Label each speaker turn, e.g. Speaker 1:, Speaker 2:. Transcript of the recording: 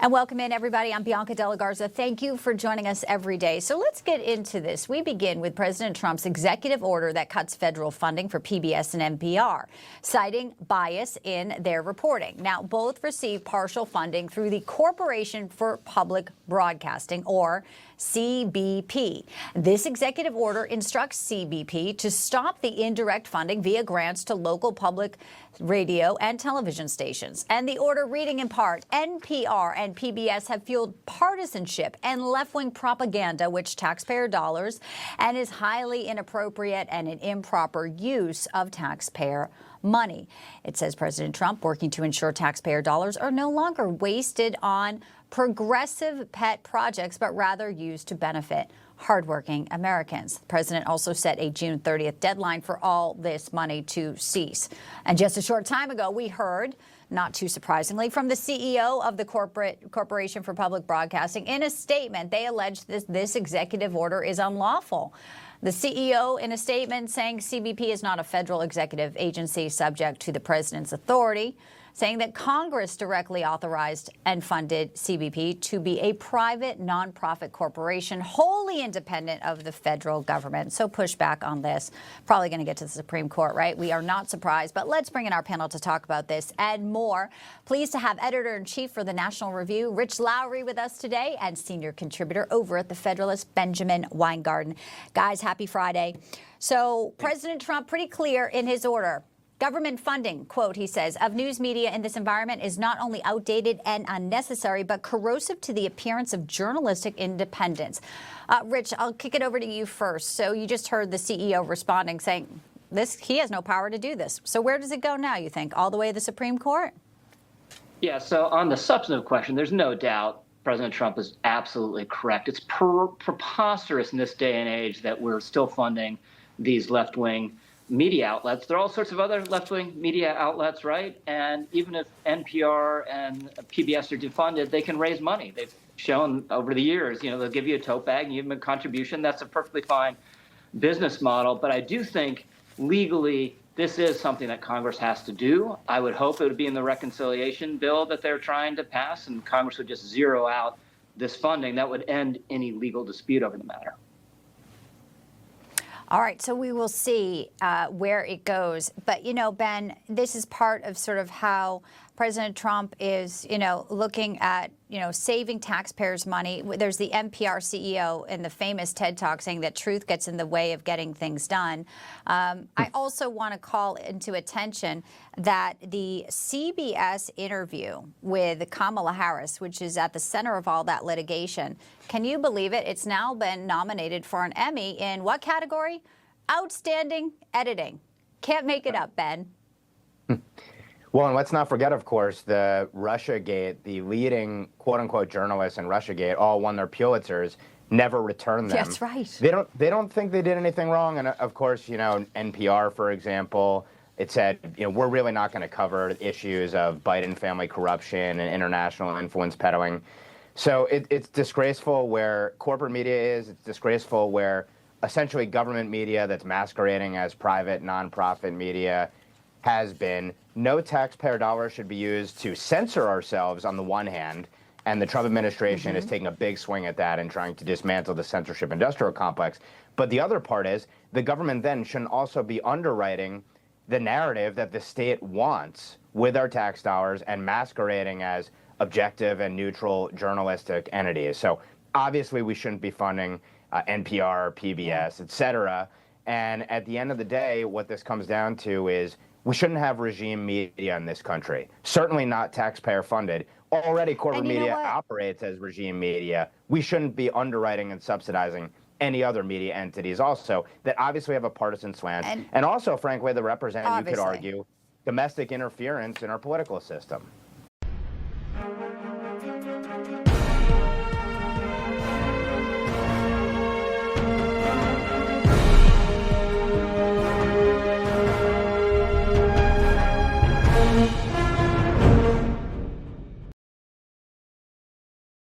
Speaker 1: And welcome in, everybody. I'm Bianca Della Garza. Thank you for joining us every day. So let's get into this. We begin with President Trump's executive order that cuts federal funding for PBS and NPR, citing bias in their reporting. Now, both receive partial funding through the Corporation for Public Broadcasting, or CBP. This executive order instructs CBP to stop the indirect funding via grants to local public radio and television stations. And the order reading in part, NPR and PBS have fueled partisanship and left-wing propaganda, which taxpayer dollars, and is highly inappropriate and an improper use of taxpayer money. It says President Trump working to ensure taxpayer dollars are no longer wasted on progressive pet projects, but rather used to benefit hardworking Americans. The president also set a June 30th deadline for all this money to cease. And just a short time ago, we heard, not too surprisingly, from the CEO of the Corporation for Public Broadcasting. In a statement, they alleged this executive order is unlawful. The CEO, in a statement, saying CBP is not a federal executive agency subject to the president's authority, saying that Congress directly authorized and funded CBP to be a private nonprofit corporation wholly independent of the federal government. So pushback on this. Probably going to get to the Supreme Court, right? We are not surprised, but let's bring in our panel to talk about this and more. Pleased to have Editor-in-Chief for the National Review, Rich Lowry, with us today, and senior contributor over at the Federalist, Benjamin Weingarten. Guys, happy Friday. So President Trump, pretty clear in his order. Government funding, quote, he says, of news media in this environment is not only outdated and unnecessary, but corrosive to the appearance of journalistic independence. Rich, I'll kick it over to you first. So you just heard the CEO responding, saying he has no power to do this. So where does it go now, you think? All the way to the Supreme Court?
Speaker 2: Yeah, so on the substantive question, there's no doubt President Trump is absolutely correct. It's preposterous in this day and age that we're still funding these left-wing media outlets. There are all sorts of other left-wing media outlets, right? And even if NPR and PBS are defunded, they can raise money. They've shown over the years, they'll give you a tote bag and give them a contribution. That's a perfectly fine business model. But I do think legally this is something that Congress has to do. I would hope it would be in the reconciliation bill that they're trying to pass, and Congress would just zero out this funding. That would end any legal dispute over the matter.
Speaker 1: All right, so we will see where it goes. But, Ben, this is part of sort of how President Trump is, looking at, saving taxpayers' money. There's the NPR CEO in the famous TED Talk saying that truth gets in the way of getting things done. I also want to call into attention that the CBS interview with Kamala Harris, which is at the center of all that litigation, can you believe it? It's now been nominated for an Emmy in what category? Outstanding editing. Can't make it up, Ben.
Speaker 3: Well, and let's not forget, of course, the Russiagate, the leading quote-unquote journalists in Russiagate all won their Pulitzers, never returned them.
Speaker 1: That's right.
Speaker 3: They don't think they did anything wrong. And of course, NPR, for example, it said, we're really not going to cover issues of Biden family corruption and international influence peddling. So it's disgraceful where corporate media is. It's disgraceful where essentially government media that's masquerading as private nonprofit media has been. No taxpayer dollars should be used to censor ourselves on the one hand, and the Trump administration is taking a big swing at that and trying to dismantle the censorship industrial complex. But the other part is the government then shouldn't also be underwriting the narrative that the state wants with our tax dollars and masquerading as objective and neutral journalistic entities. So obviously we shouldn't be funding NPR, PBS, et cetera. And at the end of the day, what this comes down to is we shouldn't have regime media in this country, certainly not taxpayer funded. Already corporate media operates as regime media. We shouldn't be underwriting and subsidizing any other media entities also that obviously have a partisan slant and also, frankly, that represent, you could argue, domestic interference in our political system.